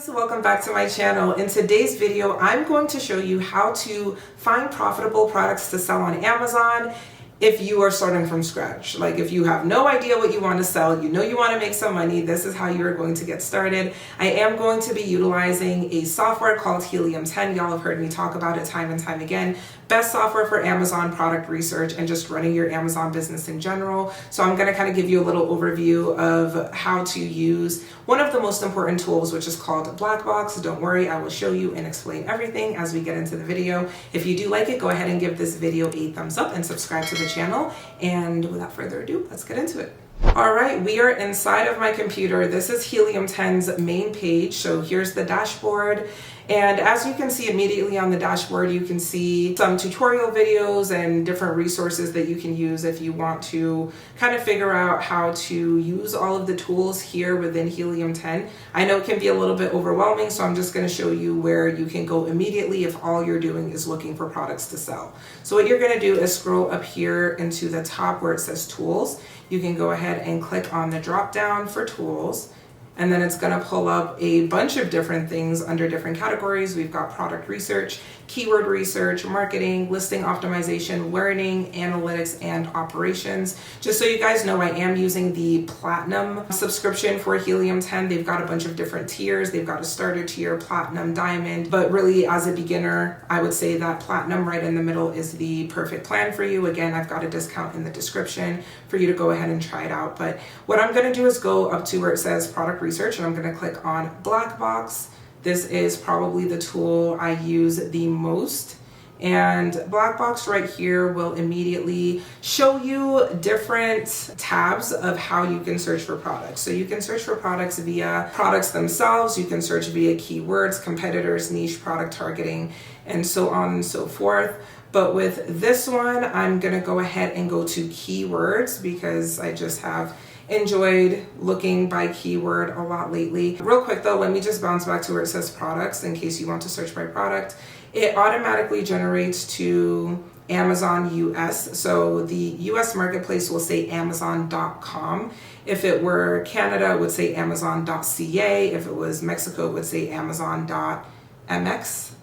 Welcome back to my channel. In today's video, I'm going to show you how to find profitable products to sell on Amazon if you are starting from scratch. Like if you have no idea what you want to sell, you know you want to make some money, this is how you're going to get started. I am going to be utilizing a software called Helium. Y'all have heard me talk about it time and time again. Best software for Amazon product research and just running your Amazon business in general. So I'm going to kind of give you a little overview of how to use one of the most important tools, which is called Black Box. Don't worry, I will show you and explain everything as we get into the video. If you do like it, go ahead and give this video a thumbs up and subscribe to the channel. And without further ado, let's get into it. All right, we are inside of my computer. This is Helium 10's main page. So here's the dashboard. And as you can see immediately on the dashboard, you can see some tutorial videos and different resources that you can use if you want to kind of figure out how to use all of the tools here within Helium 10. I know it can be a little bit overwhelming, so I'm just going to show you where you can go immediately if all you're doing is looking for products to sell. So what you're going to do is scroll up here into the top where it says tools. You can go ahead and click on the drop down for tools. And then it's going to pull up a bunch of different things under different categories. We've got product research, keyword research, marketing, listing optimization, learning, analytics, and operations. Just so you guys know, I am using the platinum subscription for Helium 10. They've got a bunch of different tiers. They've got a starter tier, platinum, diamond. But really, as a beginner, I would say that platinum right in the middle is the perfect plan for you. Again, I've got a discount in the description for you to go ahead and try it out. But what I'm going to do is go up to where it says product research, and I'm going to click on Black Box. This is probably the tool I use the most. And Black Box right here will immediately show you different tabs of how you can search for products. So you can search for products via products themselves, you can search via keywords, competitors, niche product targeting, and so on and so forth. But with this one, I'm gonna go ahead and go to keywords because I just have enjoyed looking by keyword a lot lately. Real quick though, let me just bounce back to where it says products in case you want to search by product. It automatically generates to Amazon US. So the US marketplace will say Amazon.com. If it were Canada, it would say Amazon.ca. If it was Mexico, it would say Amazon.mx,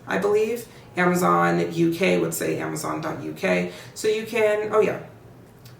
I believe. Amazon UK would say Amazon.uk. So you can, oh yeah,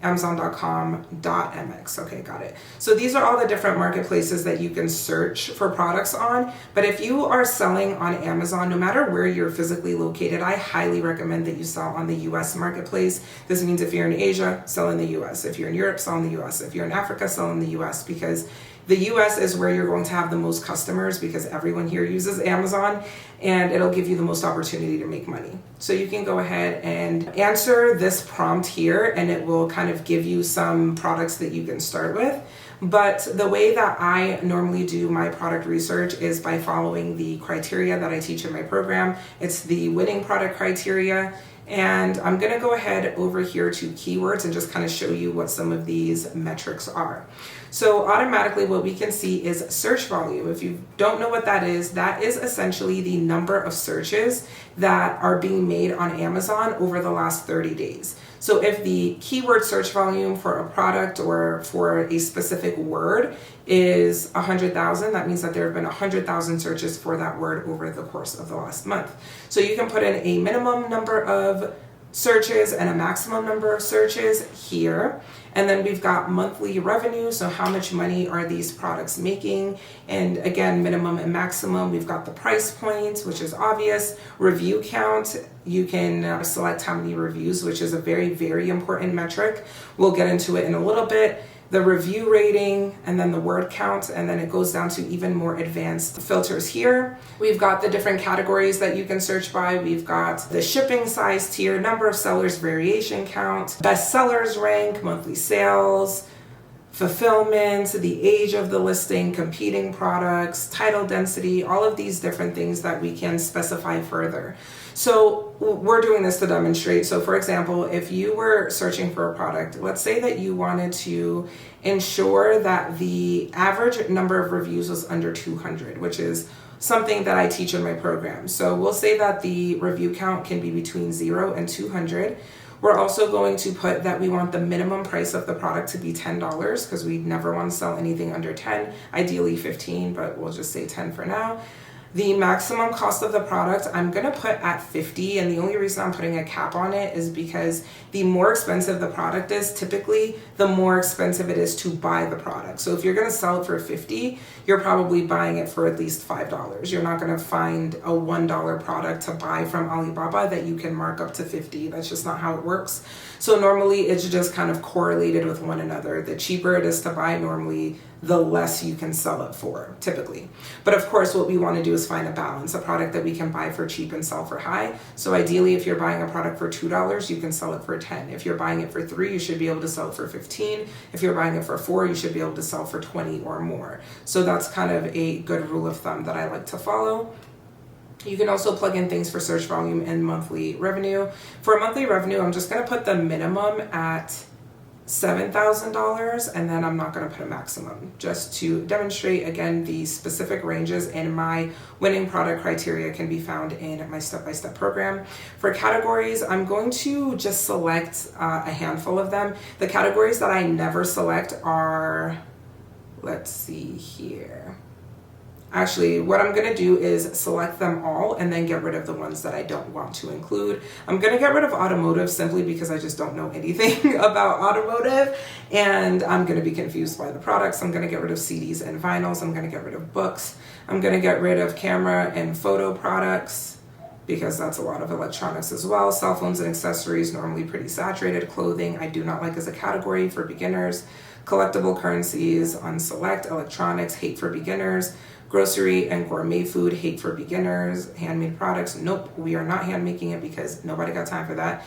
Amazon.com.mx. Okay, got it. So these are all the different marketplaces that you can search for products on. But if you are selling on Amazon, no matter where you're physically located, I highly recommend that you sell on the US marketplace. This means if you're in Asia, sell in the US. If you're in Europe, sell in the US. If you're in Africa, sell in the US, because the US is where you're going to have the most customers because everyone here uses Amazon, and it'll give you the most opportunity to make money. So you can go ahead and answer this prompt here and it will kind of give you some products that you can start with. But the way that I normally do my product research is by following the criteria that I teach in my program. It's the winning product criteria. And I'm going to go ahead over here to keywords and just kind of show you what some of these metrics are. So automatically what we can see is search volume. If you don't know what that is essentially the number of searches that are being made on Amazon over the last 30 days. So if the keyword search volume for a product or for a specific word is 100,000, that means that there have been 100,000 searches for that word over the course of the last month. So you can put in a minimum number of searches and a maximum number of searches here. And then we've got monthly revenue. So how much money are these products making? And again, minimum and maximum. We've got the price points, which is obvious. Review count. You can select how many reviews, which is a very, very important metric. We'll get into it in a little bit. The review rating, and then the word count, and then it goes down to even more advanced filters here. We've got the different categories that you can search by. We've got the shipping size tier, number of sellers, variation count, best sellers rank, monthly sales, fulfillment, the age of the listing, competing products, title density, all of these different things that we can specify further. So we're doing this to demonstrate. So for example, if you were searching for a product, let's say that you wanted to ensure that the average number of reviews was under 200, which is something that I teach in my program. So we'll say that the review count can be between 0 and 200. We're also going to put that we want the minimum price of the product to be $10 because we never want to sell anything under 10, ideally 15, but we'll just say 10 for now. The maximum cost of the product I'm gonna put at 50, and the only reason I'm putting a cap on it is because the more expensive the product is, typically the more expensive it is to buy the product. So if you're gonna sell it for 50, you're probably buying it for at least $5. You're not gonna find a $1 product to buy from Alibaba that you can mark up to 50. That's just not how it works. So normally it's just kind of correlated with one another. The cheaper it is to buy, normally the less you can sell it for, typically. But of course, what we want to do is find a balance, a product that we can buy for cheap and sell for high. So ideally, if you're buying a product for $2, you can sell it for 10. If you're buying it for 3, you should be able to sell it for 15. If you're buying it for 4, you should be able to sell for 20 or more. So that's kind of a good rule of thumb that I like to follow. You can also plug in things for search volume and monthly revenue. For monthly revenue, I'm just going to put the minimum at $7,000, and then I'm not going to put a maximum, just to demonstrate again the specific ranges in my winning product criteria can be found in my step-by-step program. For categories, I'm going to just select a handful of them. The categories that I never select are, let's see here. Actually, what I'm going to do is select them all and then get rid of the ones that I don't want to include. I'm going to get rid of automotive simply because I just don't know anything about automotive and I'm going to be confused by the products. I'm going to get rid of CDs and vinyls. I'm going to get rid of books. I'm going to get rid of camera and photo products because that's a lot of electronics as well. Cell phones and accessories, normally pretty saturated. Clothing, I do not like as a category for beginners. Collectible currencies, unselect. Electronics, hate for beginners. Grocery and gourmet food, hate for beginners. Handmade products, nope, we are not hand making it because nobody got time for that.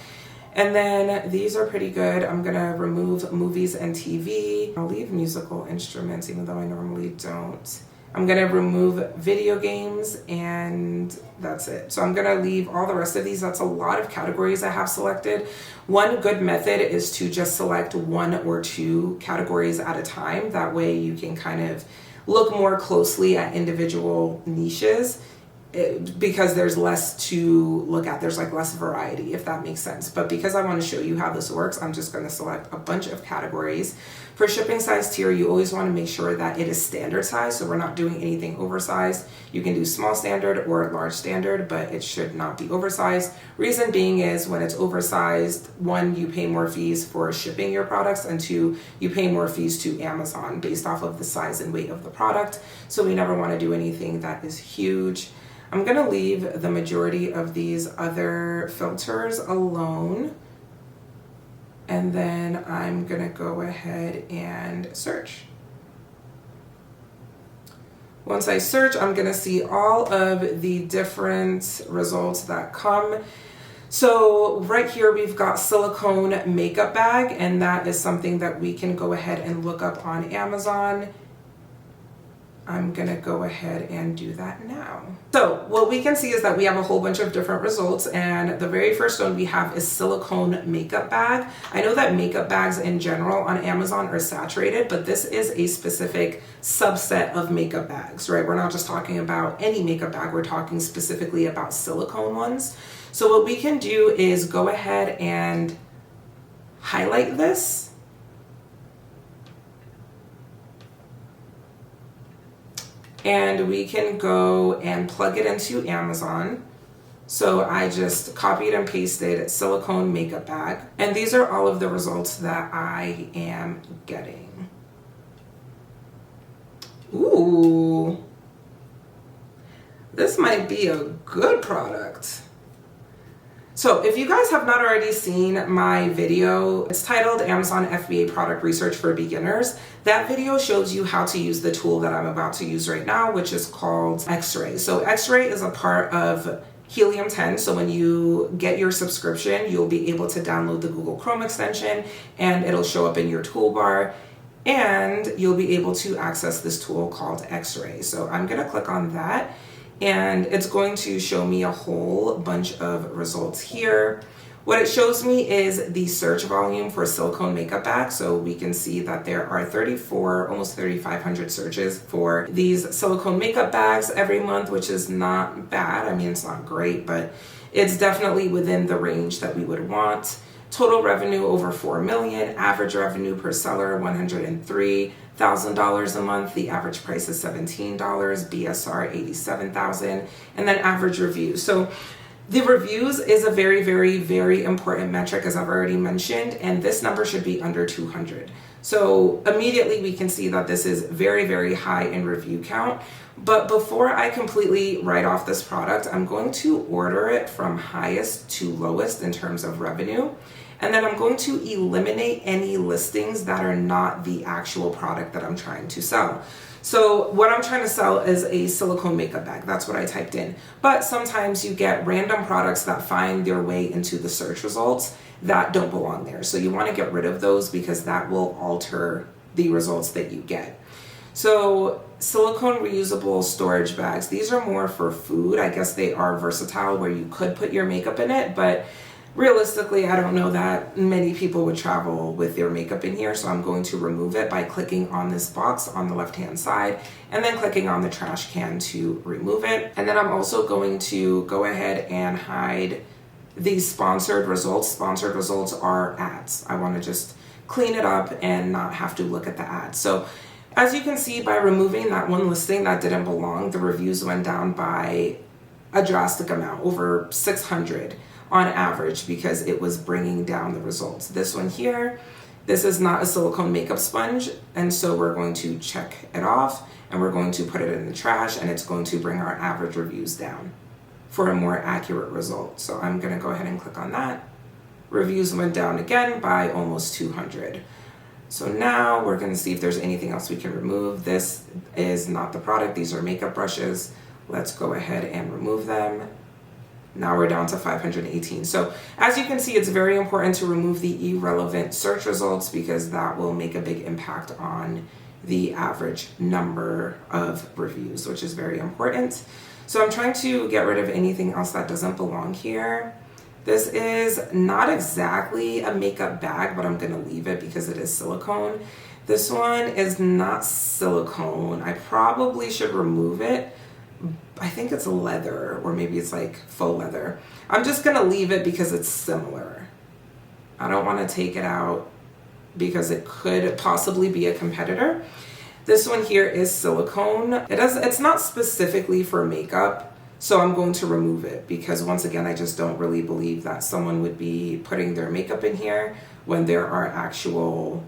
And then these are pretty good. I'm gonna remove movies and TV. I'll leave musical instruments even though I normally don't. I'm gonna remove video games and that's it. So I'm gonna leave all the rest of these. That's a lot of categories I have selected. One good method is to just select 1 or 2 categories at a time. That way you can kind of look more closely at individual niches because there's less to look at. There's like less variety, if that makes sense. But because I want to show you how this works, I'm just going to select a bunch of categories. For shipping size tier, you always want to make sure that it is standard size. So we're not doing anything oversized. You can do small standard or large standard, but it should not be oversized. Reason being is when it's oversized, 1, you pay more fees for shipping your products, and 2, you pay more fees to Amazon based off of the size and weight of the product. So we never want to do anything that is huge. I'm going to leave the majority of these other filters alone. And then I'm going to go ahead and search. Once I search, I'm going to see all of the different results that come. So right here, we've got Silicone Makeup Bag, and that is something that we can go ahead and look up on Amazon. I'm gonna go ahead and do that now. So what we can see is that we have a whole bunch of different results, and the very first one we have is Silicone Makeup Bag. I know that makeup bags in general on Amazon are saturated, but this is a specific subset of makeup bags, right? We're not just talking about any makeup bag, we're talking specifically about silicone ones. So what we can do is go ahead and highlight this. And we can go and plug it into Amazon. So I just copied and pasted Silicone Makeup Bag. And these are all of the results that I am getting. Ooh, this might be a good product. So if you guys have not already seen my video, it's titled Amazon FBA Product Research for Beginners. That video shows you how to use the tool that I'm about to use right now, which is called X-Ray. So X-Ray is a part of Helium 10. So when you get your subscription, you'll be able to download the Google Chrome extension and it'll show up in your toolbar and you'll be able to access this tool called X-Ray. So I'm gonna click on that. And it's going to show me a whole bunch of results here. What it shows me is the search volume for Silicone Makeup Bag. So we can see that there are 34, almost 3,500 searches for these silicone makeup bags every month, which is not bad. I mean, it's not great, but it's definitely within the range that we would want. Total revenue over 4 million. Average revenue per seller $103,000 a month. The average price is $17. BSR 87,000, and then average reviews. So the reviews is a very, very, very important metric, as I've already mentioned, and this number should be under 200. So immediately we can see that this is very, very high in review count. But before I completely write off this product, I'm going to order it from highest to lowest in terms of revenue. And then I'm going to eliminate any listings that are not the actual product that I'm trying to sell. So what I'm trying to sell is a silicone makeup bag. That's what I typed in. But sometimes you get random products that find their way into the search results that don't belong there. So you want to get rid of those because that will alter the results that you get. So silicone reusable storage bags. These are more for food. I guess they are versatile where you could put your makeup in it, but realistically, I don't know that many people would travel with their makeup in here, so I'm going to remove it by clicking on this box on the left-hand side and then clicking on the trash can to remove it. And then I'm also going to go ahead and hide these sponsored results. Sponsored results are ads. I want to just clean it up and not have to look at the ads. So as you can see, by removing that one listing that didn't belong, the reviews went down by a drastic amount, over 600 on average, because it was bringing down the results. This one here, this is not a silicone makeup sponge, and so we're going to check it off and we're going to put it in the trash, and it's going to bring our average reviews down for a more accurate result. So I'm gonna go ahead and click on that. Reviews went down again by almost 200. So now we're gonna see if there's anything else we can remove. This is not the product, these are makeup brushes. Let's go ahead and remove them. Now we're down to 518. So as you can see, it's very important to remove the irrelevant search results because that will make a big impact on the average number of reviews, which is very important. So I'm trying to get rid of anything else that doesn't belong here. This is not exactly a makeup bag, but I'm gonna leave it because it is silicone. This one is not silicone. I probably should remove it. I think it's leather, or maybe it's like faux leather. I'm just gonna leave it because it's similar. I don't wanna take it out because it could possibly be a competitor. This one here is silicone. It's not specifically for makeup, so I'm going to remove it because once again, I just don't really believe that someone would be putting their makeup in here when there are actual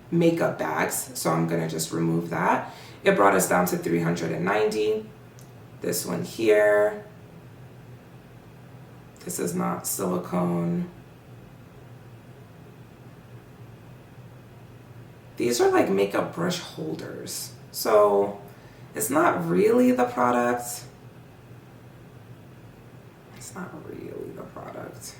makeup bags. So I'm gonna just remove that. It brought us down to 390. This one here, this is not silicone. These are like makeup brush holders. So it's not really the product. It's not really the product.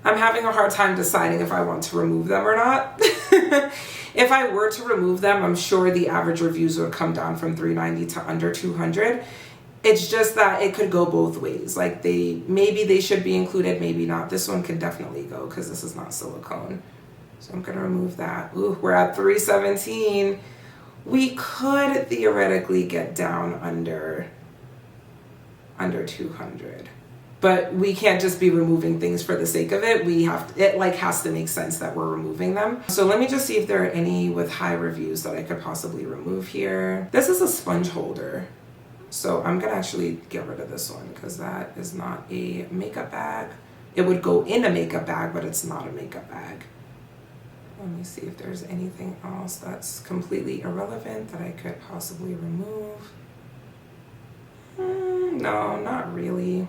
I'm having a hard time deciding if I want to remove them or not. If I were to remove them, I'm sure the average reviews would come down from 390 to under 200. It's just that it could go both ways. Like maybe they should be included, maybe not. This one could definitely go because this is not silicone. So I'm gonna remove that. Ooh, we're at 317. We could theoretically get down under 200. But we can't just be removing things for the sake of it. It has to make sense that we're removing them. So let me just see if there are any with high reviews that I could possibly remove here. This is a sponge holder. So I'm gonna actually get rid of this one because that is not a makeup bag. It would go in a makeup bag, but it's not a makeup bag. Let me see if there's anything else that's completely irrelevant that I could possibly remove. No, not really.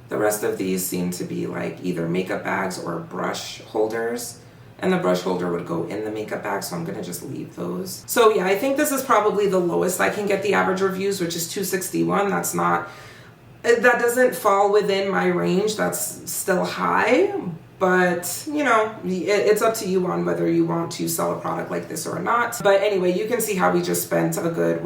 The rest of these seem to be like either makeup bags or brush holders, and the brush holder would go in the makeup bag, so I'm gonna just leave those. So yeah, I think this is probably the lowest I can get the average reviews, which is 261. That doesn't fall within my range. That's still high, but you know, it's up to you on whether you want to sell a product like this or not. But anyway, you can see how we just spent a good,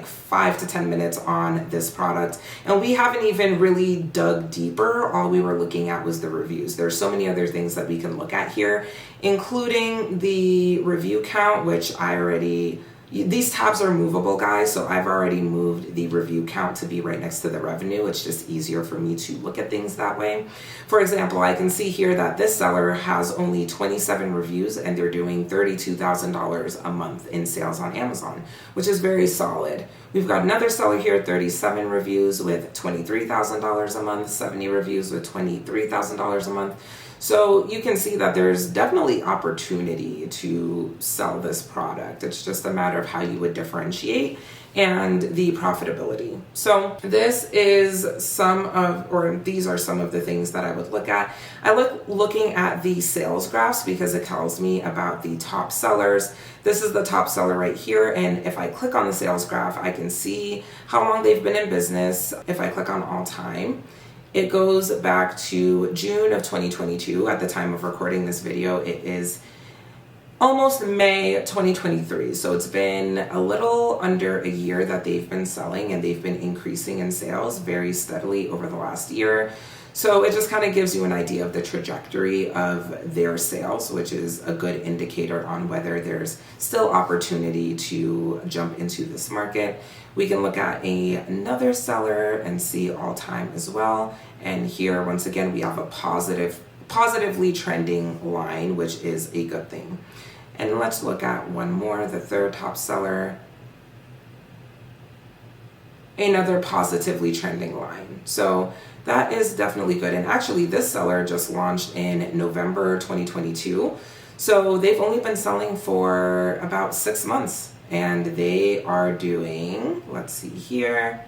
5 to 10 minutes on this product. And we haven't even really dug deeper. All we were looking at was the reviews. There's so many other things that we can look at here, including the review count, which I already These tabs are movable, guys, so I've already moved the review count to be right next to the revenue. It's just easier for me to look at things that way. For example, I can see here that this seller has only 27 reviews and they're doing $32,000 a month in sales on Amazon, which is very solid. We've got another seller here, 37 reviews with $23,000 a month, 70 reviews with $23,000 a month. So you can see that there's definitely opportunity to sell this product. It's just a matter of how you would differentiate and the profitability. So this is these are some of the things that I would look at. I looking at the sales graphs because it tells me about the top sellers. This is the top seller right here. And if I click on the sales graph, I can see how long they've been in business. If I click on all time, it goes back to June of 2022. At the time of recording this video, it is almost May 2023. So it's been a little under a year that they've been selling, and they've been increasing in sales very steadily over the last year. So it just kind of gives you an idea of the trajectory of their sales, which is a good indicator on whether there's still opportunity to jump into this market. We can look at another seller and see all time as well. And here, once again, we have a positively trending line, which is a good thing. And let's look at one more, the third top seller. Another positively trending line. So that is definitely good. And actually, this seller just launched in November 2022. So they've only been selling for about 6 months. And they are doing, let's see here,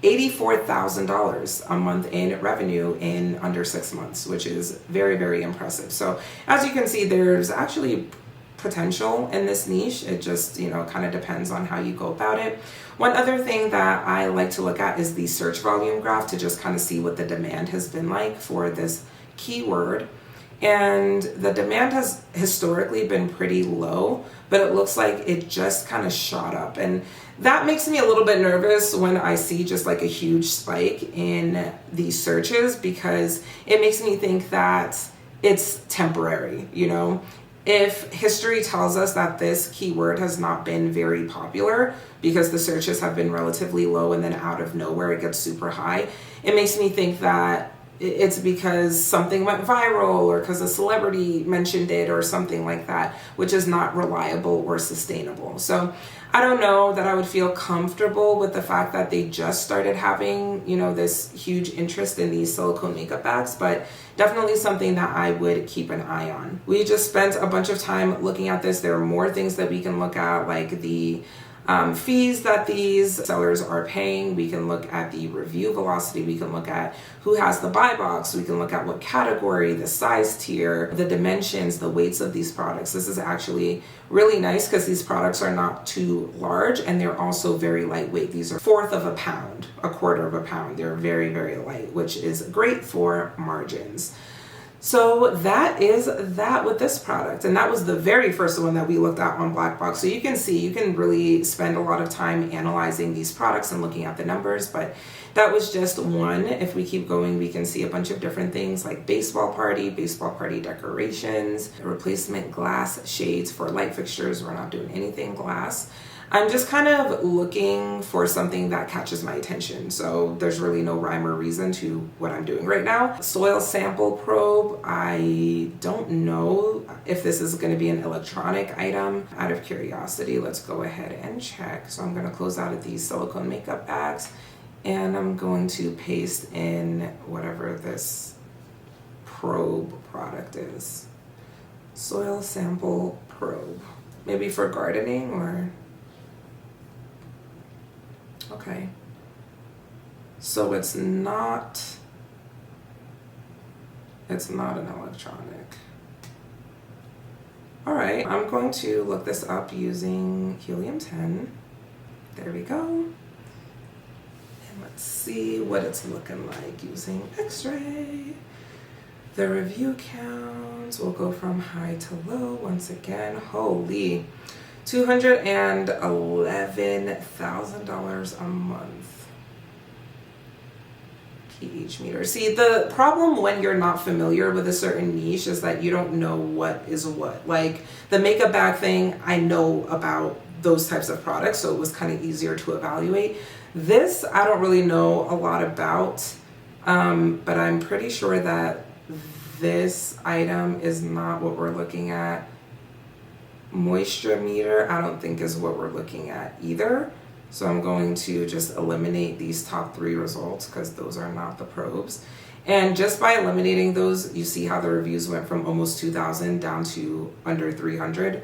$84,000 a month in revenue in under 6 months, which is very, very impressive. So as you can see, there's actually potential in this niche. It just, kind of depends on how you go about it. One other thing that I like to look at is the search volume graph to just kind of see what the demand has been like for this keyword. And the demand has historically been pretty low, but it looks like it just kind of shot up. And that makes me a little bit nervous when I see just like a huge spike in these searches, because it makes me think that it's temporary, If history tells us that this keyword has not been very popular because the searches have been relatively low and then out of nowhere it gets super high, it makes me think that it's because something went viral or because a celebrity mentioned it or something like that, which is not reliable or sustainable. So I don't know that I would feel comfortable with the fact that they just started having, this huge interest in these silicone makeup bags, but definitely something that I would keep an eye on. We just spent a bunch of time looking at this. There are more things that we can look at, like the fees that these sellers are paying. We can look at the review velocity. We can look at who has the buy box. We can look at what category, the size tier, the dimensions, the weights of these products. This is actually really nice because these products are not too large and they're also very lightweight. These are 1/4 of a pound, 1/4 of a pound. They're very, very light, which is great for margins. So that is that with this product. And that was the very first one that we looked at on Black Box. So you can see, you can really spend a lot of time analyzing these products and looking at the numbers, but that was just one. If we keep going, we can see a bunch of different things like baseball party decorations, replacement glass shades for light fixtures. We're not doing anything glass. I'm just kind of looking for something that catches my attention. So there's really no rhyme or reason to what I'm doing right now. Soil sample probe. I don't know if this is going to be an electronic item. Out of curiosity, let's go ahead and check. So I'm going to close out of these silicone makeup bags and I'm going to paste in whatever this probe product is. Soil sample probe. Maybe for gardening or... Okay, so it's not an electronic. All right, I'm going to look this up using Helium 10. There we go. And let's see what it's looking like using X-ray. The review counts will go from high to low once again. Holy. $211,000 a month. pH meter. See, the problem when you're not familiar with a certain niche is that you don't know what is what. Like the makeup bag thing, I know about those types of products, so it was kind of easier to evaluate. This I don't really know a lot about, but I'm pretty sure that this item is not what we're looking at. Moisture meter, I don't think is what we're looking at either. So I'm going to just eliminate these top 3 results because those are not the probes. And just by eliminating those, you see how the reviews went from almost 2,000 down to under 300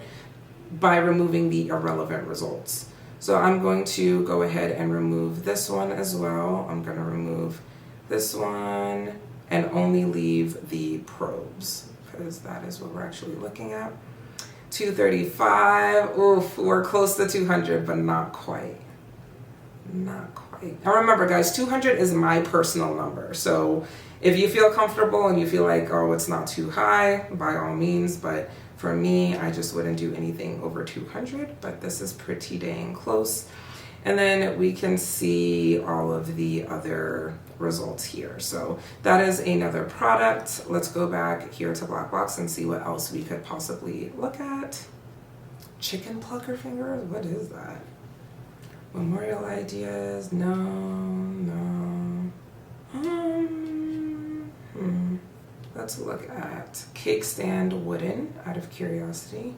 by removing the irrelevant results. So I'm going to go ahead and remove this one as well. I'm going to remove this one and only leave the probes because that is what we're actually looking at. 235, oof, we're close to 200, but not quite. Not quite. Now remember guys, 200 is my personal number. So if you feel comfortable and you feel like, oh, it's not too high, by all means, but for me, I just wouldn't do anything over 200, but this is pretty dang close. And then we can see all of the other results here. So that is another product. Let's go back here to Black Box and see what else we could possibly look at. Chicken plucker fingers, what is that? Memorial ideas, no. Let's look at cake stand wooden out of curiosity.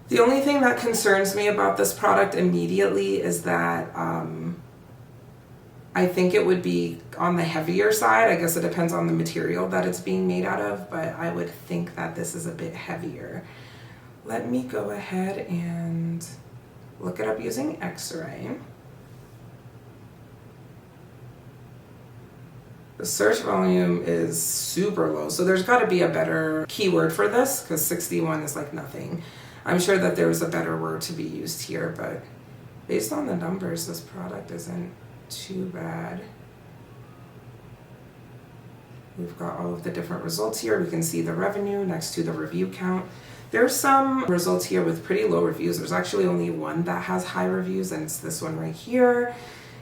The only thing that concerns me about this product immediately is that I think it would be on the heavier side. I guess it depends on the material that it's being made out of, but I would think that this is a bit heavier. Let me go ahead and look it up using X-ray. The search volume is super low, so there's got to be a better keyword for this because 61 is like nothing. I'm sure that there was a better word to be used here, but based on the numbers, this product isn't too bad. We've got all of the different results here. We can see the revenue next to the review count. There's some results here with pretty low reviews. There's actually only one that has high reviews, and it's this one right here.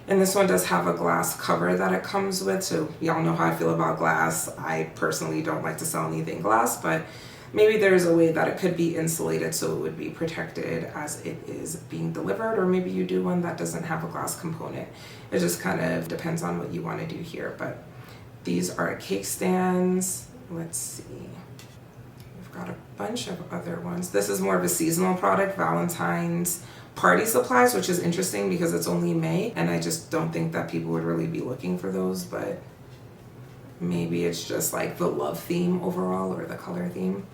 And this one does have a glass cover that it comes with, so y'all know how I feel about glass. I personally don't like to sell anything glass, but maybe there's a way that it could be insulated so it would be protected as it is being delivered, or maybe you do one that doesn't have a glass component. It just kind of depends on what you want to do here, but these are cake stands. Let's see. We've got a bunch of other ones. This is more of a seasonal product, Valentine's party supplies, which is interesting because it's only May, and I just don't think that people would really be looking for those, but maybe it's just like the love theme overall or the color theme.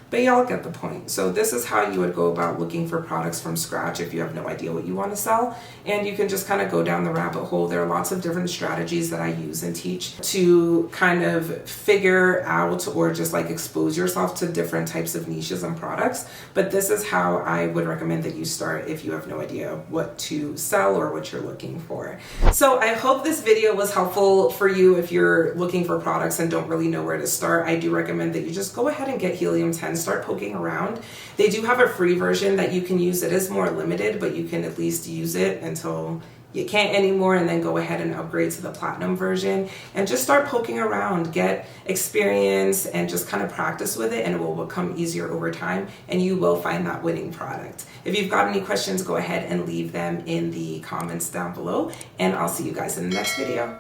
But y'all get the point. So this is how you would go about looking for products from scratch if you have no idea what you want to sell. And you can just kind of go down the rabbit hole. There are lots of different strategies that I use and teach to kind of figure out or just like expose yourself to different types of niches and products. But this is how I would recommend that you start if you have no idea what to sell or what you're looking for. So I hope this video was helpful for you if you're looking for products and don't really know where to start. I do recommend that you just go ahead and get Helium 10. Start poking around. They do have a free version that you can use. It is more limited, but you can at least use it until you can't anymore, and then go ahead and upgrade to the platinum version and just start poking around, get experience, and just kind of practice with it, and it will become easier over time, and you will find that winning product. If you've got any questions, go ahead and leave them in the comments down below, and I'll see you guys in the next video.